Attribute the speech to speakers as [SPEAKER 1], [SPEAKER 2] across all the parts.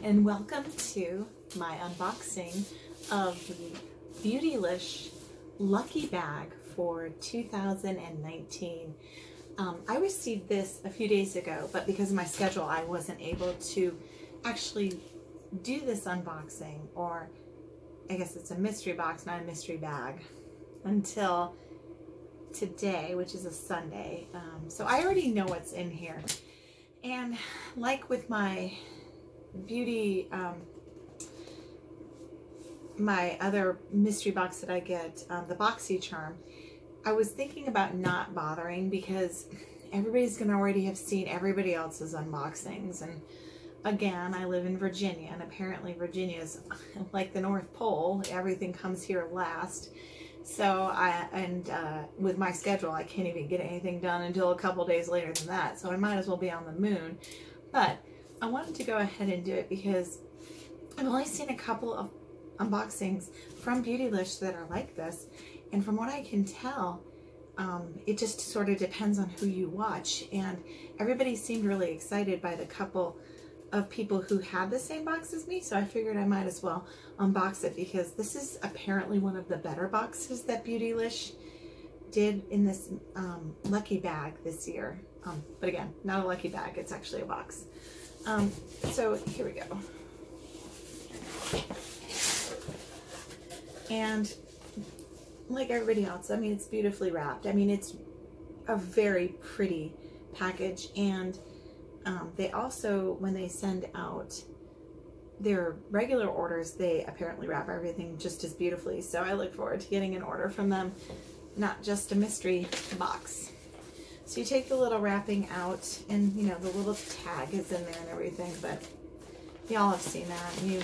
[SPEAKER 1] and welcome to my unboxing of the Beautylish Lucky Bag for 2019. I received this a few days ago, but because of my schedule I wasn't able to actually do this unboxing, or I guess it's a mystery box, not a mystery bag, until today, which is a Sunday. So I already know what's in here. And like with my beauty, my other mystery box that I get, the BoxyCharm, I was thinking about not bothering because everybody's going to already have seen everybody else's unboxings. And again, I live in Virginia, and apparently Virginia is like the North Pole. Everything comes here last. So with my schedule, I can't even get anything done until a couple days later than that. So I might as well be on the moon. But I wanted to go ahead and do it because I've only seen a couple of unboxings from Beautylish that are like this. And from what I can tell, it just sort of depends on who you watch. And everybody seemed really excited by the couple of people who had the same box as me, so I figured I might as well unbox it because this is apparently one of the better boxes that Beautylish did in this lucky bag this year. But again, not a lucky bag, it's actually a box. So here we go. And like everybody else, I mean, it's beautifully wrapped. I mean, it's a very pretty package, and they also, when they send out their regular orders, they apparently wrap everything just as beautifully. So I look forward to getting an order from them, not just a mystery box. So you take the little wrapping out, and you know, the little tag is in there and everything, but y'all have seen that. And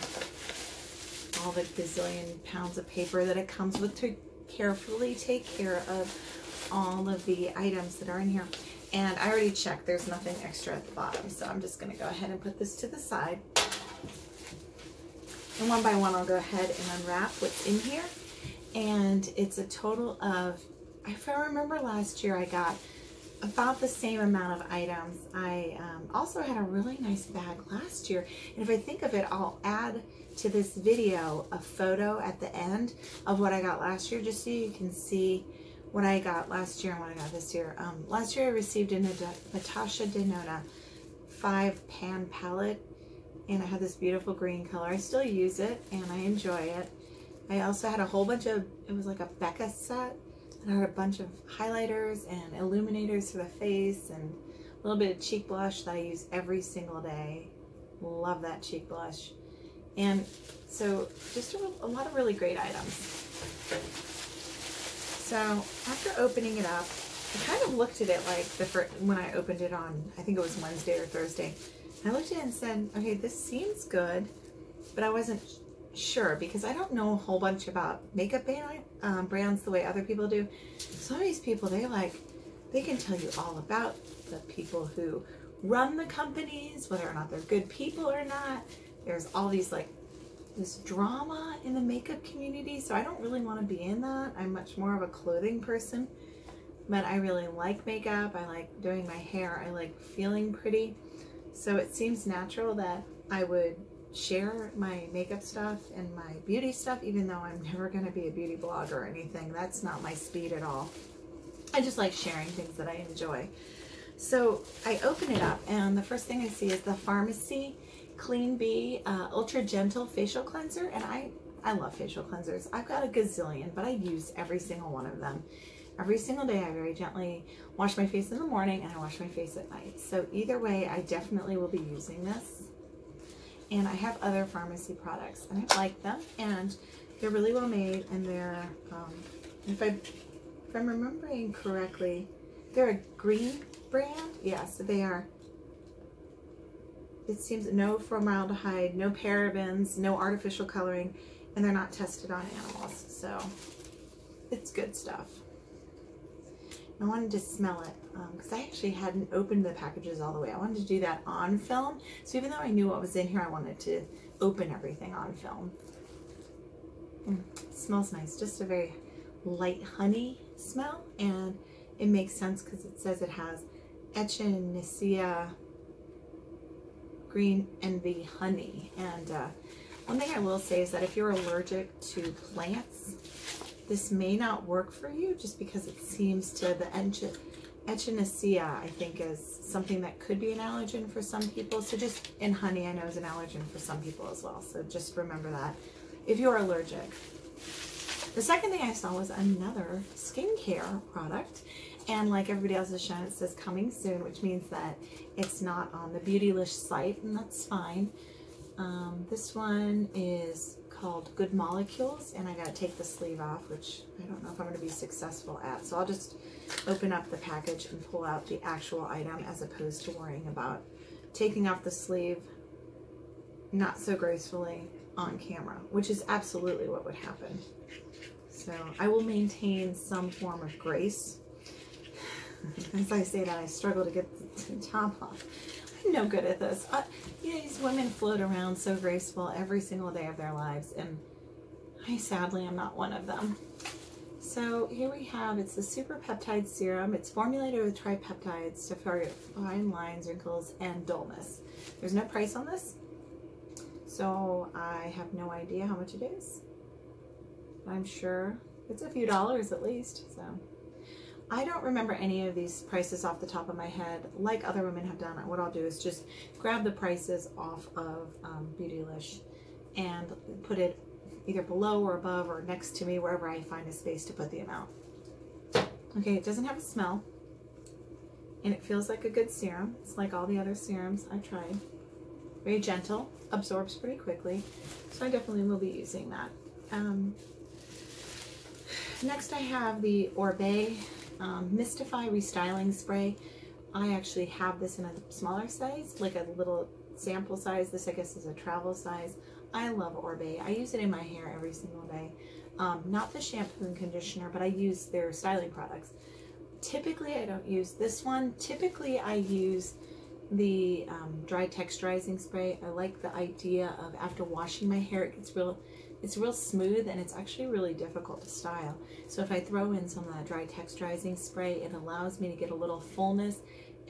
[SPEAKER 1] all the gazillion pounds of paper that it comes with to carefully take care of all of the items that are in here. And I already checked, there's nothing extra at the bottom, so I'm just going to go ahead and put this to the side. And one by one I'll go ahead and unwrap what's in here. And it's a total of, if I remember last year I got about the same amount of items. I also had a really nice bag last year. And if I think of it, I'll add to this video a photo at the end of what I got last year, just so you can see what I got last year and what I got this year. Last year I received a Natasha Denona 5-pan palette, and I had this beautiful green color. I still use it and I enjoy it. I also had a whole bunch of, it was like a Becca set, and I had a bunch of highlighters and illuminators for the face and a little bit of cheek blush that I use every single day. Love that cheek blush. And so just a lot of really great items. So after opening it up, I kind of looked at it like when I opened it on, I think it was Wednesday or Thursday. I looked at it and said, okay, this seems good, but I wasn't sure because I don't know a whole bunch about makeup brands the way other people do. Some of these people, they can tell you all about the people who run the companies, whether or not they're good people or not. There's all these this drama in the makeup community, so I don't really want to be in that. I'm much more of a clothing person, but I really like makeup. I like doing my hair. I like feeling pretty. So it seems natural that I would share my makeup stuff and my beauty stuff, even though I'm never going to be a beauty blogger or anything. That's not my speed at all. I just like sharing things that I enjoy. So I open it up, and the first thing I see is the Farmacy Clean Bee Ultra Gentle Facial Cleanser, and I love facial cleansers. I've got a gazillion, but I use every single one of them. Every single day I very gently wash my face in the morning and I wash my face at night. So either way, I definitely will be using this. And I have other Farmacy products, and I like them, and they're really well made, and they're, if I'm remembering correctly, they're a green brand. Yeah, so they are. It seems no formaldehyde, no parabens, no artificial coloring, and they're not tested on animals, so it's good stuff. I wanted to smell it because I actually hadn't opened the packages all the way. I wanted to do that on film, so even though I knew what was in here, I wanted to open everything on film. It smells nice, just a very light honey smell, and it makes sense because it says it has Echinacea Green Envy Honey. And one thing I will say is that if you're allergic to plants, this may not work for you, just because it seems to, the echinacea, I think, is something that could be an allergen for some people. So just, in honey, I know is an allergen for some people as well. So just remember that if you're allergic. The second thing I saw was another skincare product. And like everybody else has shown, it says coming soon, which means that it's not on the Beautylish site, and that's fine. This one is called Good Molecules, and I gotta take the sleeve off, which I don't know if I'm gonna be successful at. So I'll just open up the package and pull out the actual item, as opposed to worrying about taking off the sleeve not so gracefully on camera, which is absolutely what would happen. So I will maintain some form of grace. As I say that, I struggle to get the top off. I'm no good at this. You know, these women float around so graceful every single day of their lives, and I sadly am not one of them. So here we have, it's the Super Peptide Serum. It's formulated with tripeptides to target fine lines, wrinkles, and dullness. There's no price on this, so I have no idea how much it is. I'm sure it's a few dollars at least. So I don't remember any of these prices off the top of my head. Like other women have done, what I'll do is just grab the prices off of Beautylish and put it either below or above or next to me, wherever I find a space to put the amount. Okay, it doesn't have a smell, and it feels like a good serum. It's like all the other serums I've tried. Very gentle, absorbs pretty quickly, so I definitely will be using that. Next I have the Oribe Mystify Restyling Spray. I actually have this in a smaller size, like a little sample size. This, I guess, is a travel size. I love Oribe. I use it in my hair every single day. Not the shampoo and conditioner, but I use their styling products. Typically, I don't use this one. Typically, I use the dry texturizing spray. I like the idea of, after washing my hair, it's real smooth, and it's actually really difficult to style. So if I throw in some of that dry texturizing spray, it allows me to get a little fullness,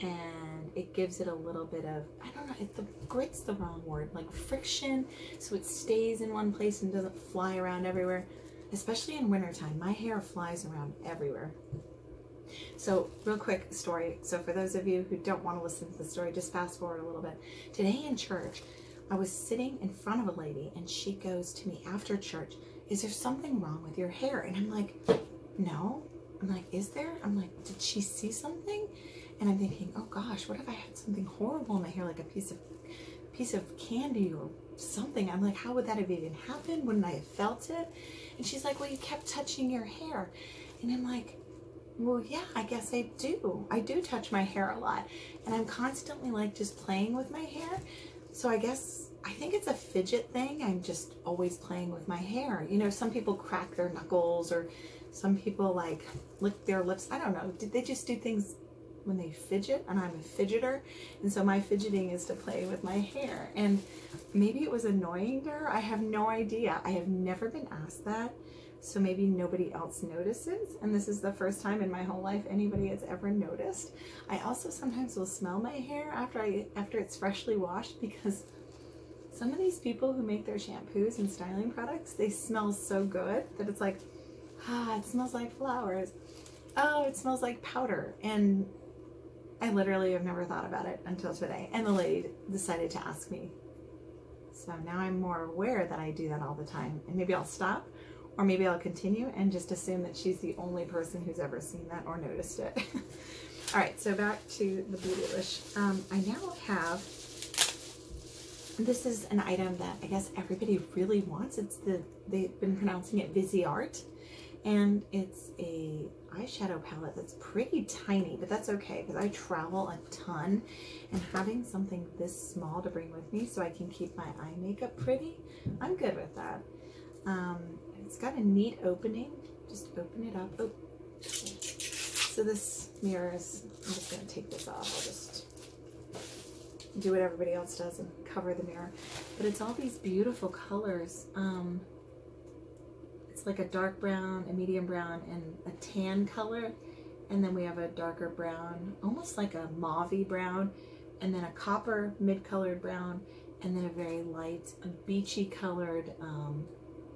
[SPEAKER 1] and it gives it a little bit of, I don't know, grit's the wrong word, like friction, so it stays in one place and doesn't fly around everywhere. Especially in wintertime, my hair flies around everywhere. So real quick story. So for those of you who don't want to listen to the story, just fast forward a little bit. Today in church, I was sitting in front of a lady, and she goes to me after church, "Is there something wrong with your hair?" And I'm like, "No." I'm like, "Is there?" I'm like, "Did she see something?" And I'm thinking, oh gosh, what if I had something horrible in my hair, like a piece of candy or something? I'm like, how would that have even happened? Wouldn't I have felt it? And she's like, "Well, you kept touching your hair." And I'm like, well, yeah, I guess I do. I do touch my hair a lot, and I'm constantly like just playing with my hair. So I think it's a fidget thing. I'm just always playing with my hair. You know, some people crack their knuckles, or some people like lick their lips. I don't know. Did they just do things when they fidget? And I'm a fidgeter, and so my fidgeting is to play with my hair. And maybe it was annoying to her. I have no idea. I have never been asked that. So maybe nobody else notices, and this is the first time in my whole life anybody has ever noticed. I also sometimes will smell my hair after it's freshly washed, because some of these people who make their shampoos and styling products, they smell so good that it's like, it smells like flowers. Oh, it smells like powder. And I literally have never thought about it until today, and the lady decided to ask me. So now I'm more aware that I do that all the time, and maybe I'll stop. Or maybe I'll continue and just assume that she's the only person who's ever seen that or noticed it. All right, so back to the Beautylish. I now have, this is an item that I guess everybody really wants. They've been pronouncing it Viseart, and it's a eyeshadow palette that's pretty tiny, but that's okay because I travel a ton, and having something this small to bring with me so I can keep my eye makeup pretty, I'm good with that. It's got a neat opening. Just open it up. Oh. So this mirror is, I'm just going to take this off. I'll just do what everybody else does and cover the mirror. But it's all these beautiful colors. It's like a dark brown, a medium brown, and a tan color. And then we have a darker brown, almost like a mauvey brown. and then a copper mid-colored brown, and then a very light, a beachy colored,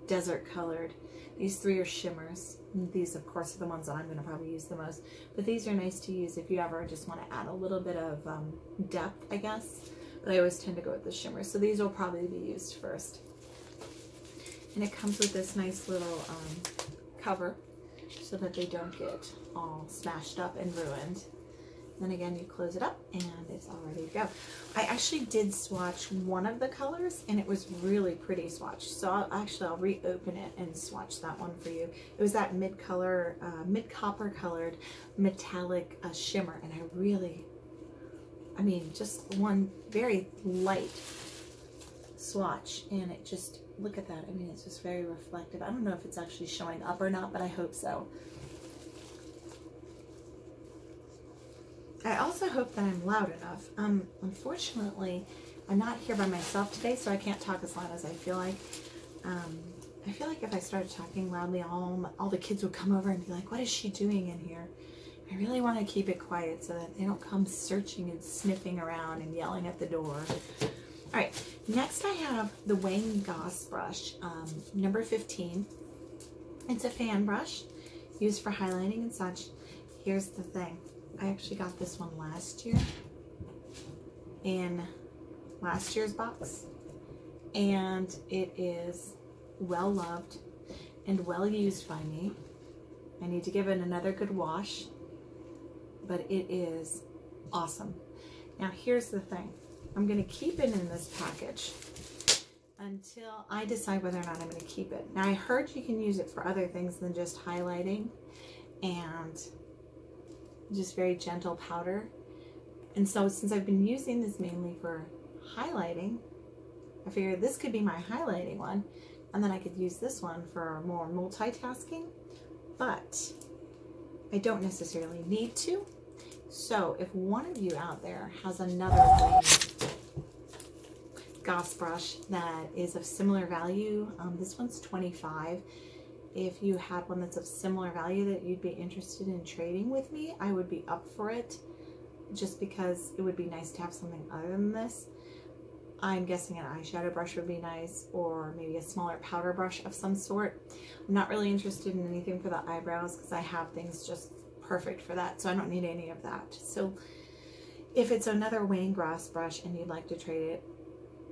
[SPEAKER 1] desert colored. These three are shimmers. These, of course, are the ones that I'm going to probably use the most. But these are nice to use if you ever just want to add a little bit of depth, I guess. But I always tend to go with the shimmers. So these will probably be used first. And it comes with this nice little cover so that they don't get all smashed up and ruined. Then again, you close it up and it's all ready to go. I actually did swatch one of the colors and it was really pretty swatch. So I'll reopen it and swatch that one for you. It was that mid-color, mid-copper colored metallic shimmer. And I mean, just one very light swatch, and it just, look at that. I mean, it's just very reflective. I don't know if it's actually showing up or not, but I hope so. I also hope that I'm loud enough. Unfortunately, I'm not here by myself today, so I can't talk as loud as I feel like. I feel like if I started talking loudly, all the kids would come over and be like, what is she doing in here? I really want to keep it quiet so that they don't come searching and sniffing around and yelling at the door. All right, next I have the Wayne Goss brush, number 15. It's a fan brush used for highlighting and such. Here's the thing. I actually got this one last year in last year's box, and it is well loved and well used by me. I need to give it another good wash, but it is awesome. Now here's the thing. I'm going to keep it in this package until I decide whether or not I'm going to keep it. Now I heard you can use it for other things than just highlighting and just very gentle powder. And so since I've been using this mainly for highlighting, I figured this could be my highlighting one, and then I could use this one for more multitasking, but I don't necessarily need to. So if one of you out there has another Goss brush that is of similar value, this one's $25. If you had one that's of similar value that you'd be interested in trading with me, I would be up for it, just because it would be nice to have something other than this. I'm guessing an eyeshadow brush would be nice, or maybe a smaller powder brush of some sort. I'm not really interested in anything for the eyebrows because I have things just perfect for that, so I don't need any of that. So if it's another Wayne Goss brush and you'd like to trade it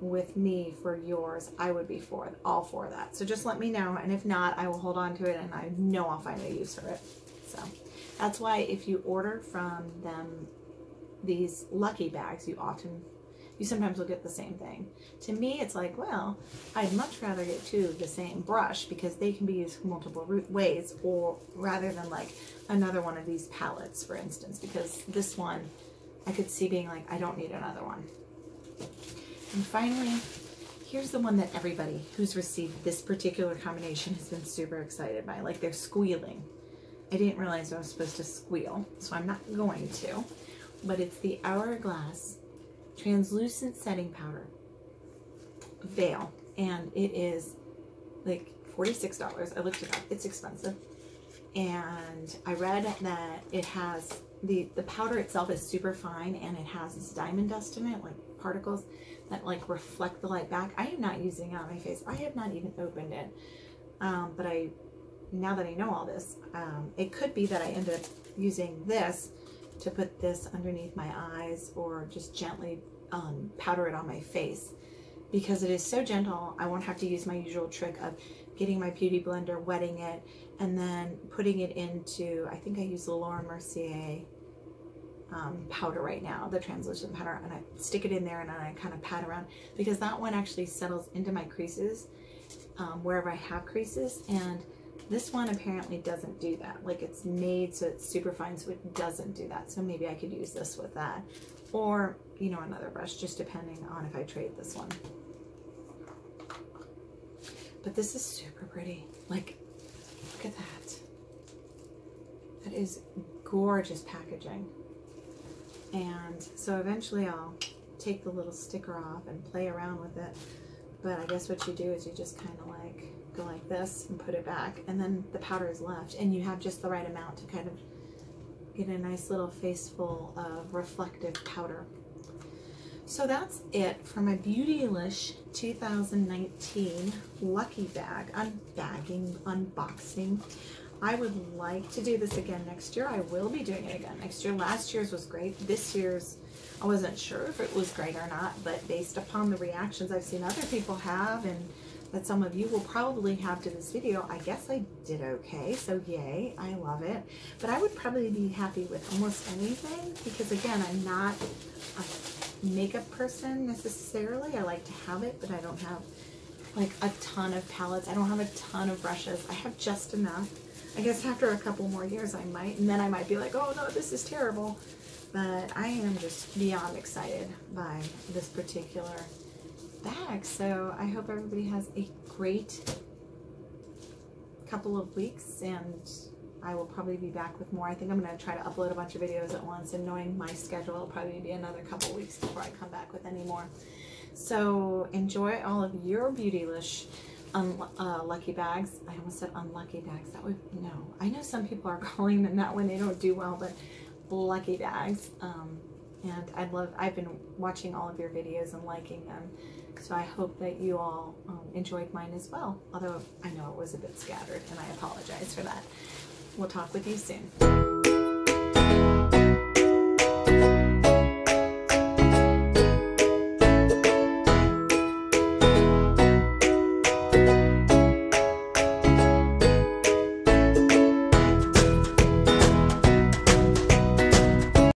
[SPEAKER 1] with me for yours, I would be all for that. So just let me know, and if not, I will hold on to it and I know I'll find a use for it. So that's why if you order from them these lucky bags, you sometimes will get the same thing. To me, it's like, well, I'd much rather get two of the same brush because they can be used multiple ways, or rather than like another one of these palettes, for instance, because this one I could see being like, I don't need another one. And finally, here's the one that everybody who's received this particular combination has been super excited by. Like, they're squealing. I didn't realize I was supposed to squeal, so I'm not going to. But it's the Hourglass Translucent Setting Powder Veil. And it is like $46. I looked it up. It's expensive. And I read that it has, the powder itself is super fine, and it has this diamond dust in it, like particles that like reflect the light back. I am not using it on my face. I have not even opened it. But now that I know all this, it could be that I end up using this to put this underneath my eyes, or just gently powder it on my face, because it is so gentle. I won't have to use my usual trick of getting my beauty blender, wetting it, and then putting it into, I think I use the Laura Mercier powder right now, the translucent powder, and I stick it in there and I kind of pat around, because that one actually settles into my creases, wherever I have creases, and this one apparently doesn't do that. Like, it's made so it's super fine, so it doesn't do that. So maybe I could use this with that, or, you know, another brush, just depending on if I trade this one. But this is super pretty. Like, look at that. That is gorgeous packaging. And so eventually I'll take the little sticker off and play around with it. But I guess what you do is you just kind of like go like this and put it back, and then the powder is left, and you have just the right amount to kind of get a nice little face full of reflective powder. So that's it for my Beautylish 2019 Lucky Bag unboxing. I would like to do this again next year. I will be doing it again next year. Last year's was great. This year's, I wasn't sure if it was great or not, but based upon the reactions I've seen other people have and that some of you will probably have to this video, I guess I did okay. So yay, I love it. But I would probably be happy with almost anything because again, I'm not a makeup person necessarily. I like to have it, but I don't have like a ton of palettes. I don't have a ton of brushes. I have just enough. I guess after a couple more years I might, and then I might be like, oh no, this is terrible. But I am just beyond excited by this particular bag. So I hope everybody has a great couple of weeks, and I will probably be back with more. I think I'm going to try to upload a bunch of videos at once, and knowing my schedule, it'll probably be another couple of weeks before I come back with any more. So enjoy all of your Beautylish lucky bags. I almost said unlucky bags. That would, no. I know some people are calling them that when they don't do well, but lucky bags. And I've been watching all of your videos and liking them. So I hope that you all enjoyed mine as well. Although I know it was a bit scattered and I apologize for that. We'll talk with you soon.